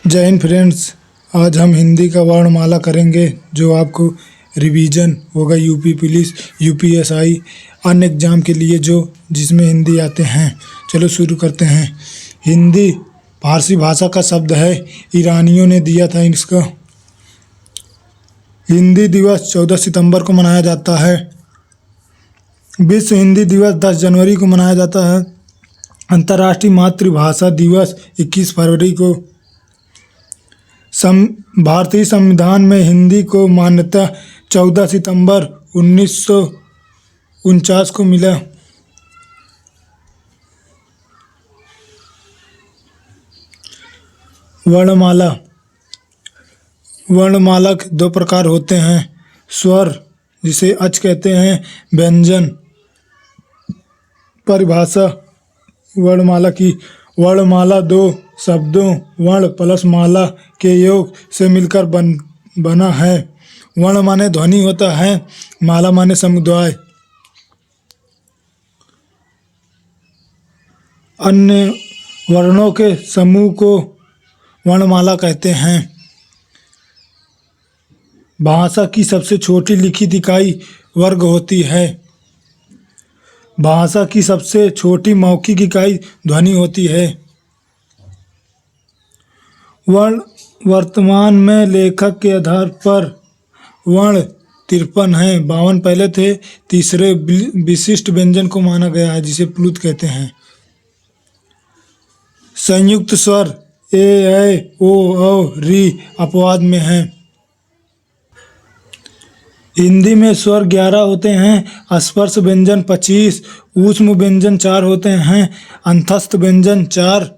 जय हिंद फ्रेंड्स। आज हम हिंदी का वर्णमाला करेंगे जो आपको रिवीजन होगा यूपी पुलिस, यूपीएसआई, अन्य एग्जाम के लिए जो जिसमें हिंदी आते हैं। चलो शुरू करते हैं। हिंदी फारसी भाषा का शब्द है, ईरानियों ने दिया था इसका। हिंदी दिवस 14 सितंबर को मनाया जाता है। विश्व हिंदी दिवस 10 जनवरी को मनाया जाता है। अंतर्राष्ट्रीय मातृभाषा दिवस 21 फरवरी को। भारतीय संविधान में हिंदी को मान्यता 14 सितंबर 1949 को मिला। वर्णमाला। वर्णमाला के दो प्रकार होते हैं। स्वर जिसे अच कहते हैं, व्यंजन। परिभाषा वर्णमाला की। वर्णमाला दो शब्दों वर्ण प्लस माला के योग से मिलकर बना है। वर्ण माने ध्वनि होता है, माला माने समुदाय। अन्य वर्णों के समूह को वर्णमाला कहते हैं। भाषा की सबसे छोटी लिखित इकाई वर्ग होती है। भाषा की सबसे छोटी मौखिक इकाई ध्वनि होती है। वर्ण वर्तमान में लेखक के आधार पर वर्ण 53 हैं। 52 पहले थे। तीसरे विशिष्ट व्यंजन को माना गया है जिसे प्लुत कहते हैं। संयुक्त स्वर ए, ओ, री अपवाद में हैं। हिंदी में स्वर 11 होते हैं। स्पर्श व्यंजन 25, ऊष्म व्यंजन 4 होते हैं, अंतस्थ व्यंजन 4,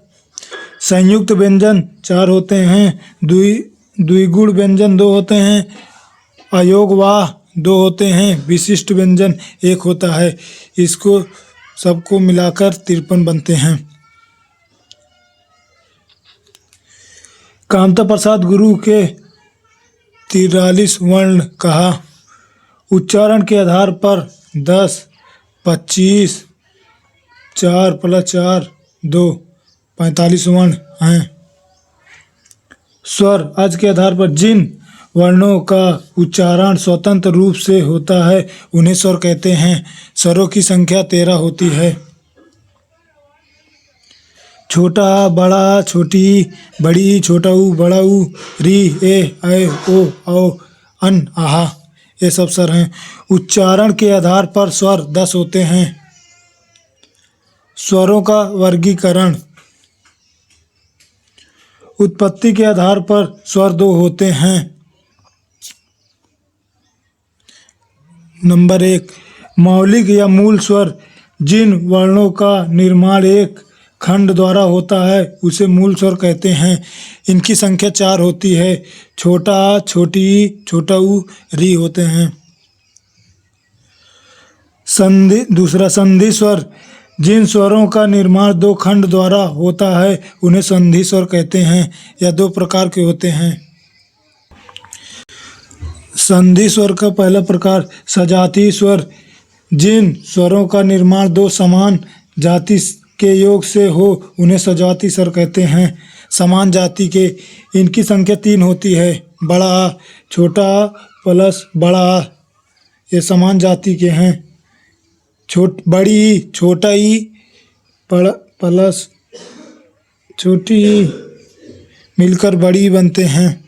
संयुक्त व्यंजन 4 होते हैं, द्विगुण व्यंजन 2 होते हैं, अयोगवाह 2 होते हैं, विशिष्ट व्यंजन 1 होता है। इसको सबको मिलाकर 53 बनते हैं। कामता प्रसाद गुरु के 43 वर्ण कहा। उच्चारण के आधार पर 10, 25, 4 + 4 2 45 वर्ण हैं। स्वर आज के आधार पर जिन वर्णों का उच्चारण स्वतंत्र रूप से होता है उन्हें स्वर कहते हैं। स्वरों की संख्या 13 होती है। छोटा, बड़ा, छोटी, बड़ी, छोटा ऊ, बड़ा ऊ, री, ए, ओ, औ, अन, आहा, ये सब स्वर हैं। उच्चारण के आधार पर स्वर 10 होते हैं। स्वरों का वर्गीकरण। उत्पत्ति के आधार पर स्वर 2 होते हैं। नंबर 1, मौलिक या मूल स्वर। जिन वर्णों का निर्माण एक खंड द्वारा होता है उसे मूल स्वर कहते हैं। इनकी संख्या 4 होती है। छोटा, छोटी, छोटा ऊ, री होते हैं। दूसरा संधि स्वर। जिन स्वरों का निर्माण 2 खंड द्वारा होता है उन्हें संधि स्वर कहते हैं। यह 2 प्रकार के होते हैं। संधि स्वर का पहला प्रकार सजातीय स्वर। जिन स्वरों का निर्माण 2 समान जाति के योग से हो उन्हें सजातीय स्वर कहते हैं। समान जाति के। इनकी संख्या 3 होती है। बड़ा आ, छोटा आ प्लस बड़ा आ, ये समान जाति के हैं। बड़ी ई, छोटा ई प्लस छोटी ई मिलकर बड़ी बनते हैं।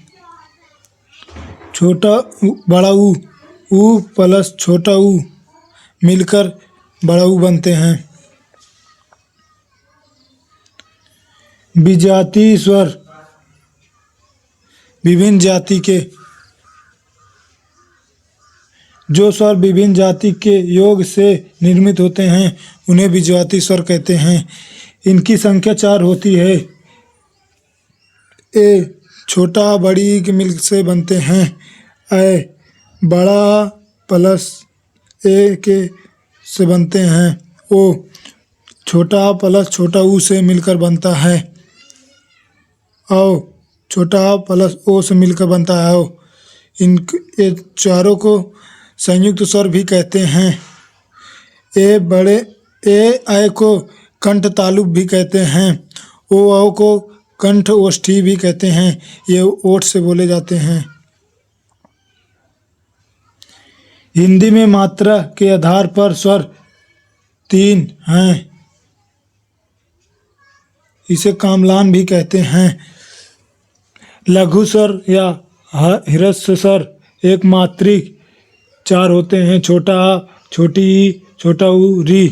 छोटा बड़ा ऊ प्लस छोटा ऊ मिलकर बड़ा ऊ बनते हैं। विजातीय स्वर। विभिन्न जाति के। जो स्वर विभिन्न जाति के योग से निर्मित होते हैं उन्हें विजातीय स्वर कहते हैं। इनकी संख्या 4 होती है। ए छोटा बड़ी के मिल से बनते हैं। ए बड़ा प्लस ए के से बनते हैं। ओ छोटा प्लस छोटा ऊ से मिलकर बनता है। औ छोटा प्लस ओ से मिलकर बनता है। ओ ये चारों को संयुक्त स्वर भी कहते हैं। ए को कंठ तालुक भी कहते हैं। ओ औ को कंठ ओष्ठी भी कहते हैं। ये ओठ से बोले जाते हैं। हिंदी में मात्रा के आधार पर स्वर 3 हैं। इसे कामलान भी कहते हैं। लघु स्वर या ह्रस्व स्वर एक मात्रिक 4 होते हैं। छोटा आ, छोटी ई, छोटा ऊ, री।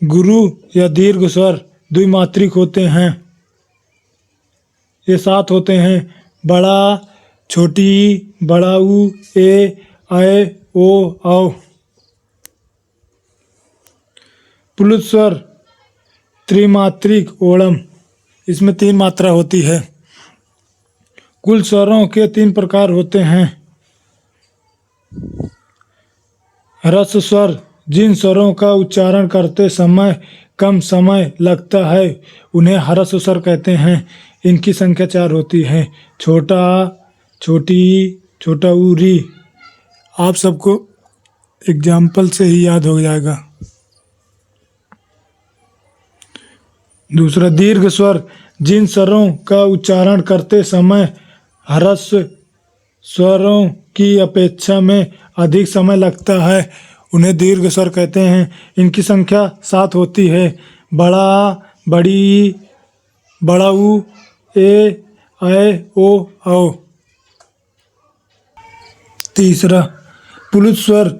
गुरु या दीर्घ स्वर द्विमात्रिक होते हैं। ये 7 होते हैं। बड़ा आ, छोटी ई, बड़ा ऊ, ऐ, ओ, औ। प्लुत स्वर त्रिमात्रिक ओणम, इसमें 3 मात्रा होती है। कुल स्वरों के 3 प्रकार होते हैं। ह्रस्व स्वर जिन स्वरों का उच्चारण करते समय कम समय लगता है उन्हें ह्रस्व स्वर कहते हैं। इनकी संख्या 4 होती है। छोटा आ, छोटी ई, छोटा ऊ, री। आप सबको एग्जाम्पल से ही याद हो जाएगा। दूसरा, दीर्घ स्वर जिन स्वरों का उच्चारण करते समय ह्रस्व स्वरों की अपेक्षा में अधिक समय लगता है उन्हें दीर्घ स्वर कहते हैं। इनकी संख्या 7 होती है। बड़ा आ, बड़ी ई, बड़ा ऊ, ऐ, ओ, औ। तीसरा, प्लुत स्वर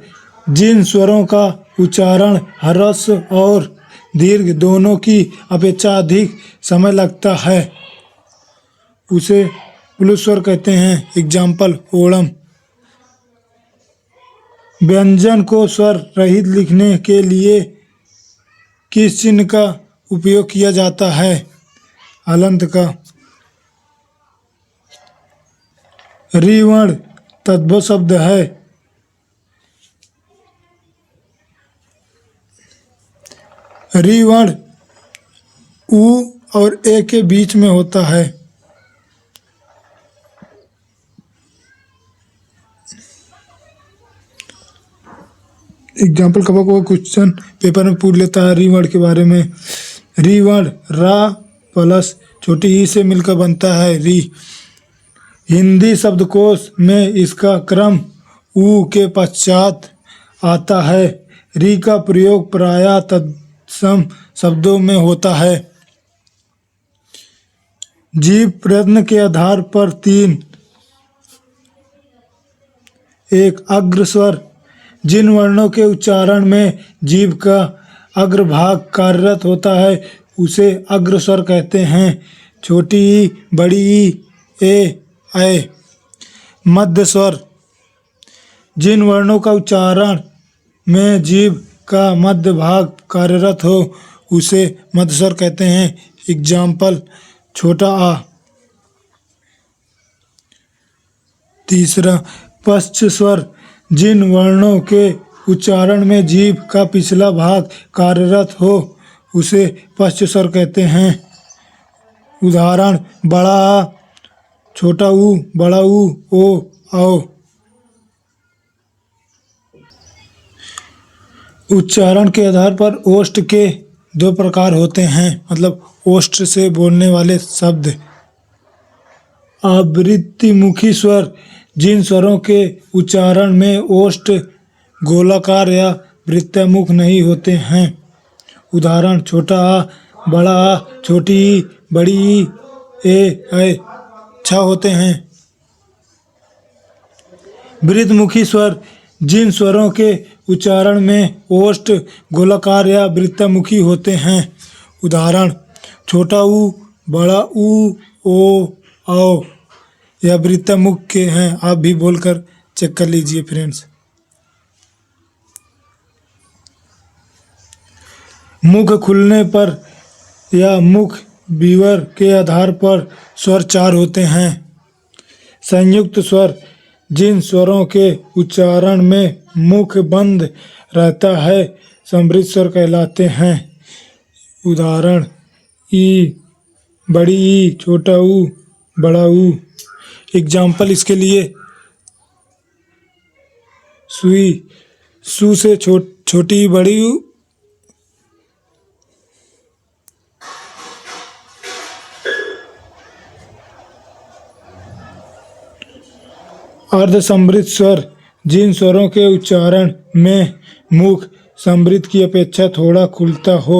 जिन स्वरों का उच्चारण ह्रस्व और दीर्घ दोनों की अपेक्षा अधिक समय लगता है उसे प्लुत स्वर कहते हैं। एग्जाम्पल, ओणम। व्यंजन को स्वर रहित लिखने के लिए किस चिन्ह का उपयोग किया जाता है? हलंत का। री वर्ण तद्भव शब्द है। री वर्ण ऊ और ए के बीच में होता है। एग्जाम्पल कभी कोई क्वेश्चन पेपर में पूछ लेता है री वर्ण के बारे में। री वर्ण रा प्लस छोटी ई से मिलकर बनता है री। हिंदी शब्दकोश में इसका क्रम ऊ के पश्चात आता है। री का प्रयोग प्रायः तत्सम शब्दों में होता है। जीभ प्रयत्न के आधार पर 3। एक, अग्र स्वर जिन वर्णों के उच्चारण में जीभ का अग्रभाग कार्यरत होता है उसे अग्र स्वर कहते हैं। छोटी ई, बड़ी ई, ऐ। मध्य स्वर जिन वर्णों का उच्चारण में जीभ का मध्य भाग कार्यरत हो उसे मध्य स्वर कहते हैं। एग्जाम्पल, छोटा आ। तीसरा, पश्च स्वर जिन वर्णों के उच्चारण में जीभ का पिछला भाग कार्यरत हो उसे पश्च स्वर कहते हैं। उदाहरण, बड़ा आ, छोटा ऊ, बड़ा ऊ, ओ, औ। उच्चारण के आधार पर ओष्ठ के 2 प्रकार होते हैं, मतलब ओष्ठ से बोलने वाले शब्द। आवृत्तिमुखी स्वर जिन स्वरों के उच्चारण में ओष्ठ गोलाकार या वृत्तमुख नहीं होते हैं। उदाहरण, छोटा आ, बड़ा आ, छोटी ई, बड़ी ई, ऐ, छ होते हैं। वृत्तमुखी स्वर जिन स्वरों के उच्चारण में ओष्ठ गोलाकार या वृत्तमुखी होते हैं। उदाहरण, छोटा ऊ, बड़ा ऊ, ओ, औ। यह वृत्तमुख के हैं। आप भी बोलकर चेक कर लीजिए फ्रेंड्स। मुख खुलने पर या मुख विवर के आधार पर स्वर 4 होते हैं। संयुक्त स्वर जिन स्वरों के उच्चारण में मुख बंद रहता है समृद्ध स्वर कहलाते हैं। उदाहरण, ई, बड़ी ई, छोटा ऊ, बड़ा ऊ। एग्जाम्पल इसके लिए, सुई, सु से छोटी बड़ी ऊ, अर्ध समृद्ध स्वर जिन स्वरों के उच्चारण में मुख समृद्ध की अपेक्षा थोड़ा खुलता हो।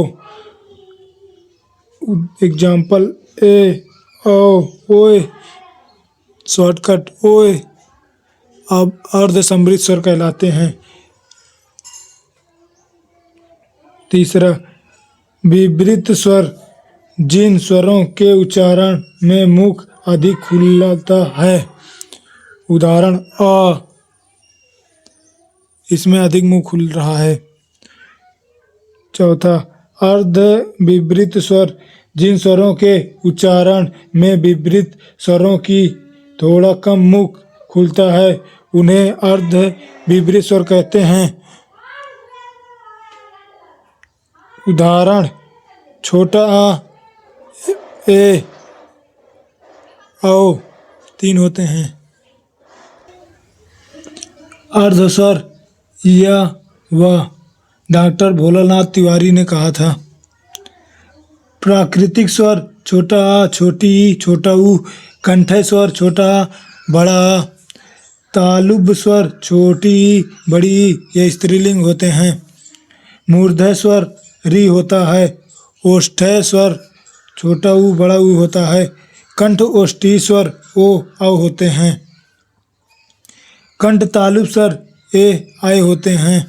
एग्जाम्पल ए, ओ, ओए, शॉर्टकट ओए अब अर्ध समृद्ध स्वर कहलाते हैं। तीसरा, विवृत स्वर जिन स्वरों के उच्चारण में मुख अधिक खुलता है। उदाहरण अ, इसमें अधिक मुंह खुल रहा है। चौथा, अर्ध विवृत स्वर जिन स्वरों के उच्चारण में विवृत स्वरों की थोड़ा कम मुख खुलता है उन्हें अर्ध विवृत स्वर कहते हैं। उदाहरण छोटा आ, ए, औ, 3 होते हैं। अर्ध स्वर या व डॉक्टर भोलानाथ तिवारी ने कहा था। प्राकृतिक स्वर छोटा आ, छोटी ई, छोटा ऊ। कंठय स्वर छोटा आ, बड़ा आ। तालुब स्वर छोटी ई, बड़ी ई, ये स्त्रीलिंग होते हैं। मूर्धन्य स्वर री होता है। ओष्ठ्य स्वर छोटा ऊ, बड़ा ऊ होता है। कंठ ओष्ठी स्वर ओ, औ होते हैं। कंठ तालुब स्वर ए, आय होते हैं।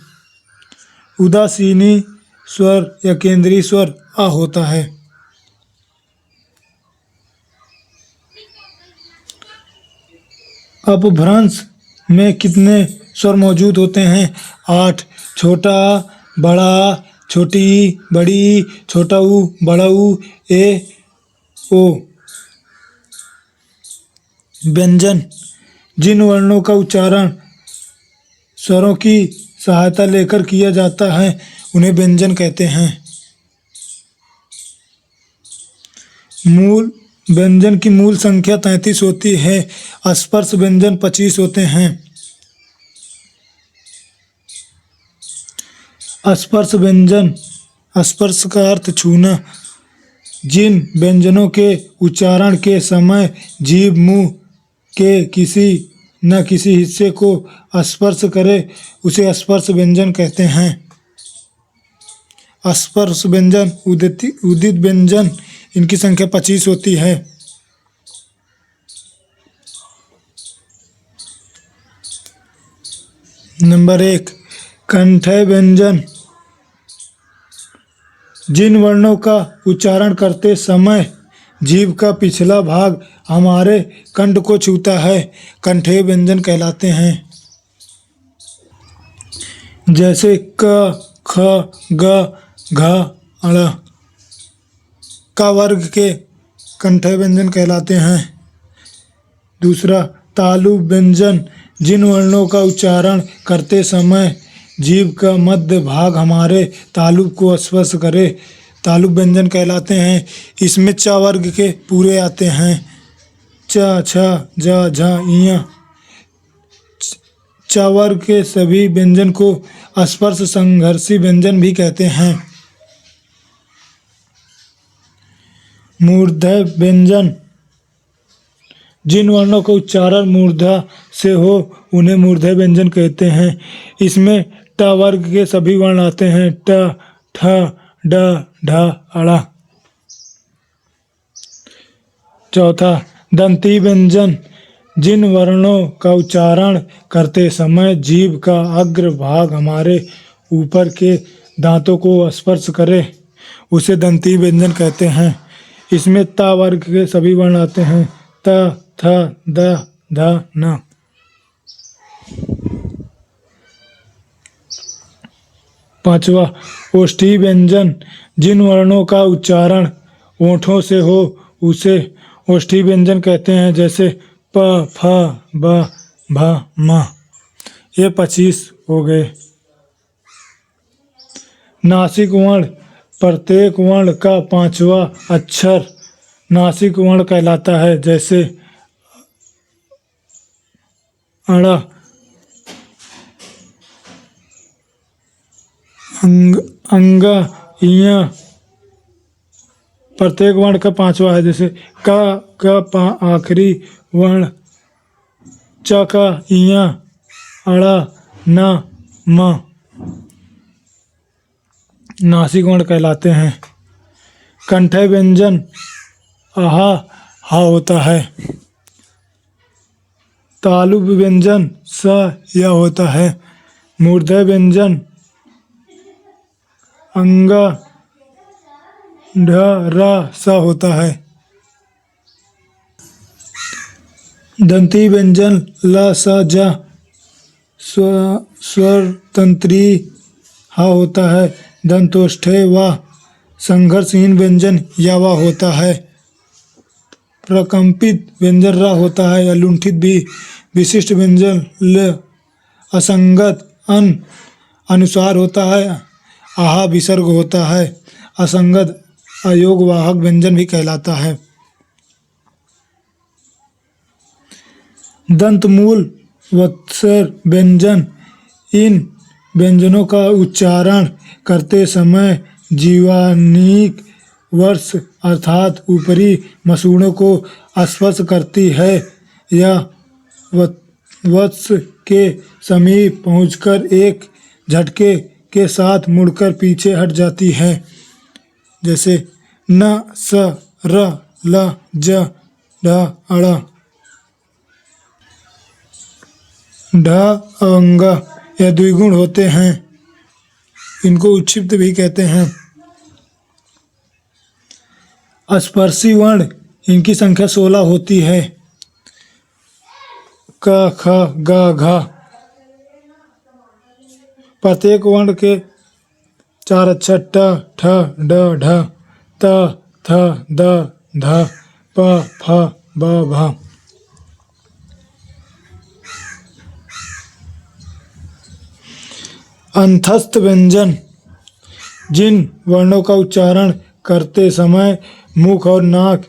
उदासीनी स्वर या केंद्रीय स्वर आ होता है। अपभ्रंश में कितने स्वर मौजूद होते हैं? 8। छोटा आ, बड़ा आ, छोटी ई, बड़ी ई, छोटा ऊ, बड़ा ऊ, ए, ओ। व्यंजन जिन वर्णों का उच्चारण स्वरों की सहायता लेकर किया जाता है उन्हें व्यंजन कहते हैं। मूल व्यंजन की मूल संख्या 33 होती है। स्पर्श व्यंजन 25 होते हैं। स्पर्श व्यंजन, स्पर्श का अर्थ छूना। जिन व्यंजनों के उच्चारण के समय जीभ मुंह के किसी न किसी हिस्से को स्पर्श करे उसे स्पर्श व्यंजन कहते हैं। स्पर्श व्यंजन, उदित व्यंजन, इनकी संख्या 25 होती है। नंबर 1, कंठय व्यंजन जिन वर्णों का उच्चारण करते समय जीभ का पिछला भाग हमारे कंठ को छूता है कंठेय व्यंजन कहलाते हैं। जैसे क, ख, ग, घ, अण का वर्ग के कंठेय व्यंजन कहलाते हैं। दूसरा, तालु व्यंजन जिन वर्णों का उच्चारण करते समय जीभ का मध्य भाग हमारे तालु को स्पर्श करे तालु व्यंजन कहलाते हैं। इसमें च वर्ग के पूरे आते हैं। च, छ, ज, झ, ञ। च वर्ग के सभी व्यंजन को स्पर्श संघर्षी व्यंजन भी कहते हैं। मूर्धन्य व्यंजन जिन वर्णों का उच्चारण मूर्धा से हो उन्हें मूर्धन्य व्यंजन कहते हैं। इसमें ट वर्ग के सभी वर्ण आते हैं। ट, ठ, ड, ढ, अड़। चौथा, दंती व्यंजन जिन वर्णों का उच्चारण करते समय जीभ का अग्र भाग हमारे ऊपर के दांतों को स्पर्श करे उसे दंती व्यंजन कहते हैं। इसमें त वर्ग के सभी वर्ण आते हैं। त, थ, द, ध, न। पांचवा, ओष्ठी व्यंजन जिन वर्णों का उच्चारण ओंठों से हो उसे ओष्ठी व्यंजन कहते हैं। जैसे प, फ, ब, भ, म। ये 25 हो गए। नासिक वर्ण प्रत्येक वर्ण का 5वां अक्षर नासिक वर्ण कहलाता है। जैसे अण, अंग, इय। प्रत्येक वर्ण का 5वां है। जैसे क, आखिरी वर्ण च का इया अड़ा न म नासिक वर्ण कहलाते हैं। कंठय व्यंजन आहा हा होता है। तालु व्यंजन स या होता है। मूर्धन्य व्यंजन अंग ढ र स होता है। दंती व्यंजन ल स ज स्वर तंत्री हा होता है। दंतोष्ठ्य व संघर्षहीन व्यंजन या वा होता है। प्रकंपित व्यंजन र होता है। अलुंठित भी। विशिष्ट व्यंजन ल असंगत अन अनुसार होता है। आहा विसर्ग होता है। असंगत अयोग वाहक व्यंजन भी कहलाता है। दंतमूल वत्सर व्यंजन इन व्यंजनों का उच्चारण करते समय जीवाणिक वर्ष अर्थात ऊपरी मसूड़ों को स्पर्श करती है। यह वत्स के समीप पहुंचकर एक झटके के साथ मुड़कर पीछे हट जाती है। जैसे न स र ल ज ढ अड़ ढ अंग यह द्विगुण होते हैं। इनको उच्छिप्त भी कहते हैं। स्पर्शी वर्ण इनकी संख्या 16 होती है। क ख ग घ प्रत्येक वर्ण के 4 अक्षर ट ठ ड ढ त थ द ध प फ ब भ। अंतस्थ व्यंजन जिन वर्णों का उच्चारण करते समय मुख और नाक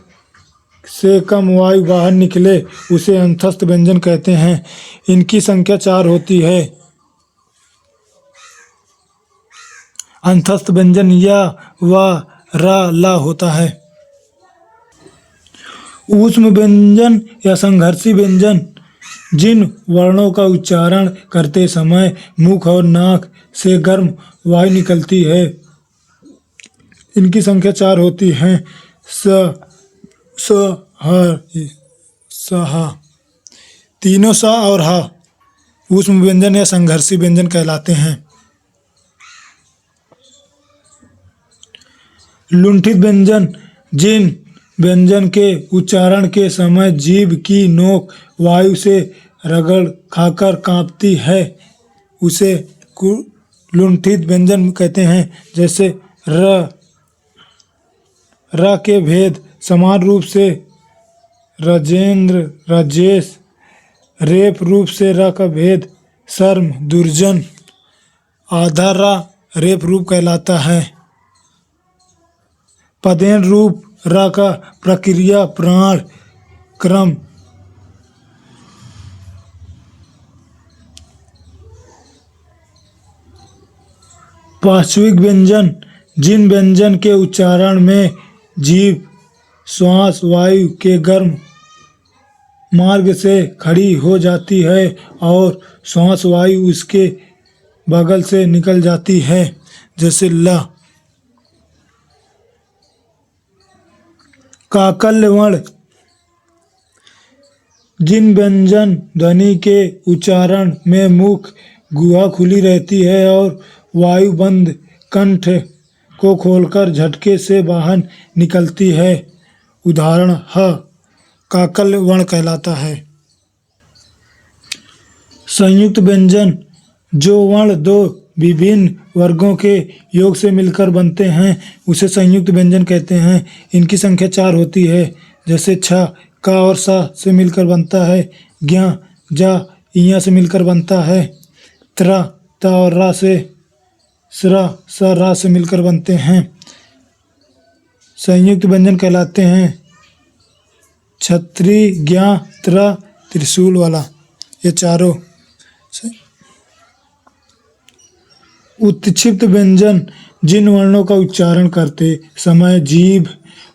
से कम वायु बाहर निकले उसे अंतस्थ व्यंजन कहते हैं। इनकी संख्या 4 होती है। अंतस्थ व्यंजन या व र ला होता है। ऊष्म व्यंजन या संघर्षी व्यंजन जिन वर्णों का उच्चारण करते समय मुख और नाक से गर्म वायु निकलती है। इनकी संख्या 4 होती है। स स ह स ह तीनों स और ह ऊष्म व्यंजन या संघर्षी व्यंजन कहलाते हैं। लुंठित व्यंजन जिन व्यंजन के उच्चारण के समय जीभ की नोक वायु से रगड़ खाकर कांपती है उसे लुंठित व्यंजन कहते हैं। जैसे र के भेद समान रूप से राजेंद्र राजेश। रेप रूप से र का भेद शर्म दुर्जन। आधा रा रेप रूप कहलाता है। पदेन रूप र का प्रक्रिया प्राण क्रम। पार्श्विक व्यंजन जिन व्यंजन के उच्चारण में जीभ श्वास वायु के गर्म मार्ग से खड़ी हो जाती है और श्वास वायु उसके बगल से निकल जाती है। जैसे ल। काकल्य वर्ण जिन व्यंजन ध्वनि के उच्चारण में मुख गुहा खुली रहती है और वायु बंद कंठ को खोलकर झटके से बाहर निकलती है। उदाहरण ह काकल्य वर्ण कहलाता है। संयुक्त व्यंजन जो वर्ण दो विभिन्न वर्गों के योग से मिलकर बनते हैं उसे संयुक्त व्यंजन कहते हैं। इनकी संख्या 4 होती है। जैसे छ का और सा से मिलकर बनता है। ज्ञ जा इया से मिलकर बनता है। त्र त और रा से स्र स रा से मिलकर बनते हैं। संयुक्त व्यंजन कहलाते हैं। छत्री ज्ञ त्र त्रिशूल वाला ये चारों। उत्क्षिप्त व्यंजन जिन वर्णों का उच्चारण करते समय जीभ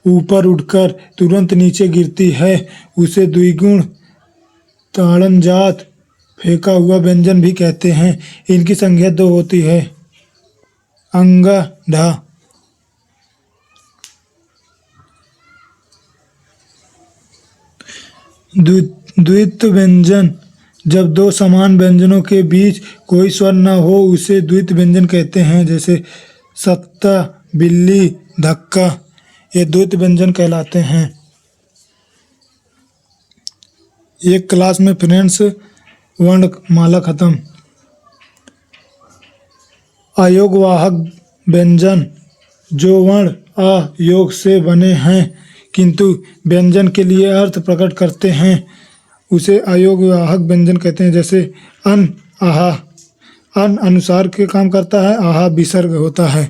ऊपर उठकर तुरंत नीचे गिरती है उसे द्विगुण ताड़नजात फेंका हुआ व्यंजन भी कहते हैं। इनकी संज्ञा दो होती है। अंग ढा। द्वित्व व्यंजन, जब दो समान व्यंजनों के बीच कोई स्वर न हो उसे द्वित्व व्यंजन कहते हैं। जैसे सत्ता, बिल्ली, धक्का, ये द्वित्व व्यंजन कहलाते हैं। एक क्लास में फ्रेंड्स वर्णमाला खत्म। अयोगवाहक व्यंजन, जो वर्ण अ योग से बने हैं किंतु व्यंजन के लिए अर्थ प्रकट करते हैं, उसे अयोगवाहक व्यंजन कहते हैं। जैसे अन, आहा। अन अनुसार के काम करता है, आहा विसर्ग होता है।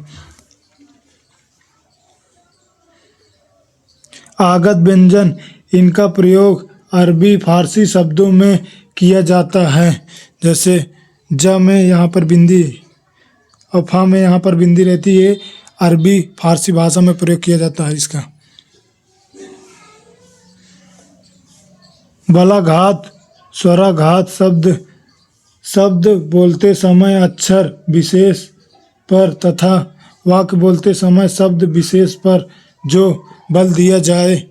आगत व्यंजन, इनका प्रयोग अरबी फारसी शब्दों में किया जाता है। जैसे ज में यहाँ पर बिंदी और फा में यहाँ पर बिंदी रहती है, अरबी फारसी भाषा में प्रयोग किया जाता है इसका। बलाघात, स्वराघात शब्द बोलते समय अक्षर विशेष पर तथा वाक्य बोलते समय शब्द विशेष पर जो बल दिया जाए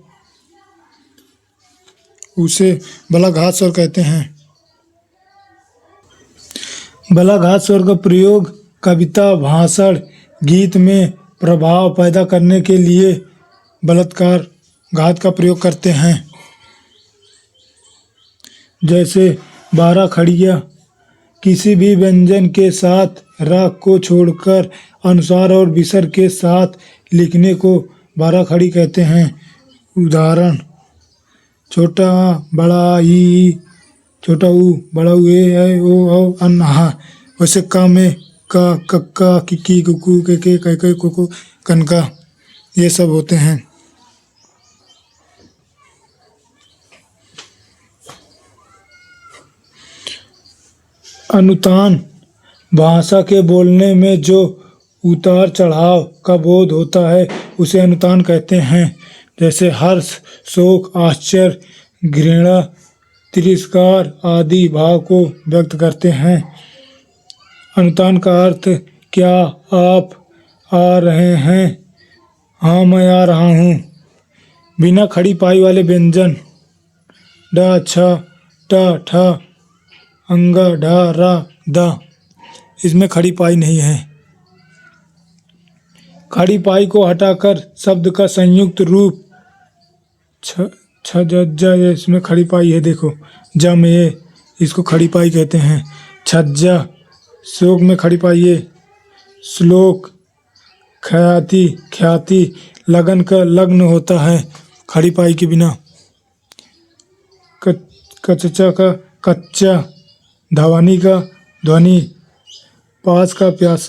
उसे बलाघात स्वर कहते हैं। बलाघात स्वर का प्रयोग कविता, भाषण, गीत में प्रभाव पैदा करने के लिए बलात्कार घात का प्रयोग करते हैं। जैसे 12 खड़िया, किसी भी व्यंजन के साथ र को छोड़कर अनुसार और विसर्ग के साथ लिखने को 12 खड़ी कहते हैं। उदाहरण, छोटा आ, बड़ा ई, छोटा ऊ, बड़ा उ, ए, ओ, औ, अन, हा। वैसे क में क, कक्का, किकी, कुकू, के, कै, कुकू, कनका, ये सब होते हैं। अनुतान, भाषा के बोलने में जो उतार चढ़ाव का बोध होता है उसे अनुतान कहते हैं। जैसे हर्ष, शोक, आश्चर्य, घृणा, तिरस्कार आदि भाव को व्यक्त करते हैं। अनुतान का अर्थ क्या आप आ रहे हैं? हाँ मैं आ रहा हूँ। बिना खड़ी पाई वाले व्यंजन ड, छ, ट, ठ, अंग, ढ, र, द, इसमें खड़ी पाई नहीं है। खड़ी पाई को हटाकर शब्द का संयुक्त रूप छ, ज, इसमें खड़ी पाई है। देखो ज में ये, इसको खड़ी पाई कहते हैं। छज्जा, श्लोक में खड़ी पाई है। श्लोक, ख्याति, लगन का लग्न होता है खड़ी पाई के बिना। कच्चा का कच्चा, ध्वनि का ध्वनि, पास का प्यास।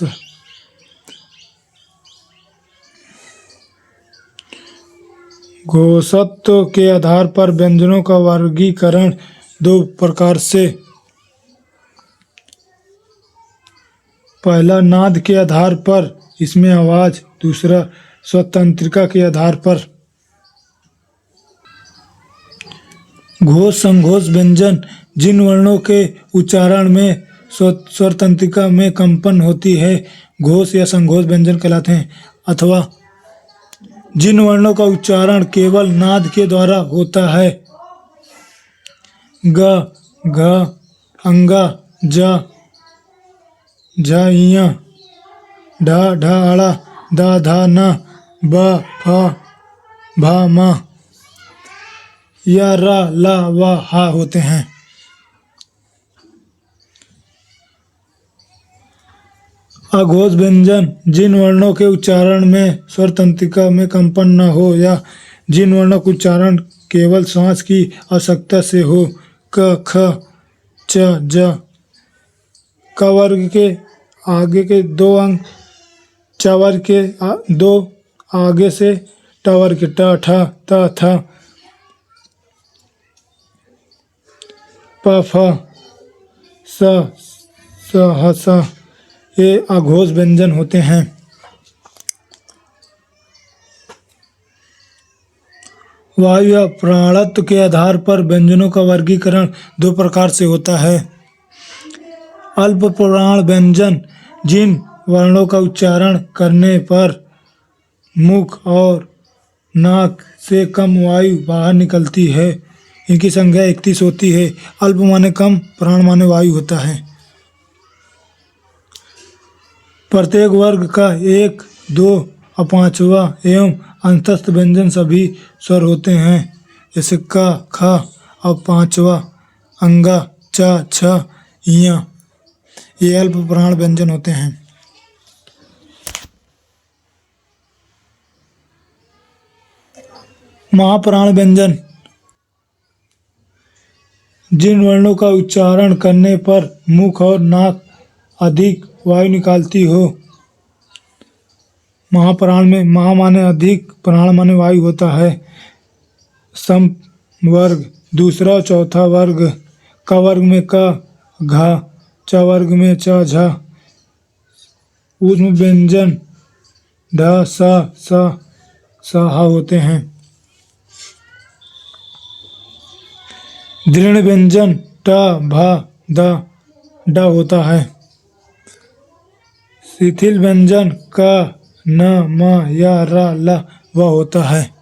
घोषत्व के आधार पर व्यंजनों का वर्गीकरण दो प्रकार से। पहला नाद के आधार पर, इसमें आवाज। दूसरा स्वतंत्रिका के आधार पर। घोष संघोष व्यंजन, जिन वर्णों के उच्चारण में स्वरतंत्रिका में कंपन होती है घोष या संघोष व्यंजन कहलाते हैं। अथवा जिन वर्णों का उच्चारण केवल नाद के द्वारा होता है, ग, घ, अंगा, ज, झ, इया, ढ, ढ, अड़ा, द, ध, न, ब, फ, भ, म, या, र, ल, व, ह होते हैं। अघोष व्यंजन, जिन वर्णों के उच्चारण में स्वरतंत्रिका में कंपन न हो या जिन वर्णों का उच्चारण केवल श्वास की आवश्यकता से हो। क, ख, च, ज। क वर्ग के आगे के दो अंग, च वर्ग के दो आगे से, ट वर्ग के ट, ठ, त, थ, प, फ, स, ह, स, ये अघोष व्यंजन होते हैं। वायु या प्राणत्व के आधार पर व्यंजनों का वर्गीकरण दो प्रकार से होता है। अल्प प्राण व्यंजन, जिन वर्णों का उच्चारण करने पर मुख और नाक से कम वायु बाहर निकलती है, इनकी संख्या 31 होती है। अल्प माने कम, प्राण माने वायु होता है। प्रत्येक वर्ग का 1, 2 और 5वां एवं अंतस्थ व्यंजन सभी स्वर होते हैं, जैसे क, ख और 5वां अंगा, च, छ, ञ। ये अल्प प्राण व्यंजन होते हैं। महाप्राण व्यंजन, जिन वर्णों का उच्चारण करने पर मुख और नाक अधिक वायु निकालती हो। महाप्राण में महा माने अधिक, प्राण माने वायु होता है। सम वर्ग, दूसरा चौथा वर्ग। क वर्ग में क, घ, च वर्ग में च, झ। ऊष्म व्यंजन ढ, स, स, ह होते हैं। दृढ़ व्यंजन ट, भ, द, ड होता है। शिथिल व्यंजन क, न, म, य, र, ल, व होता है।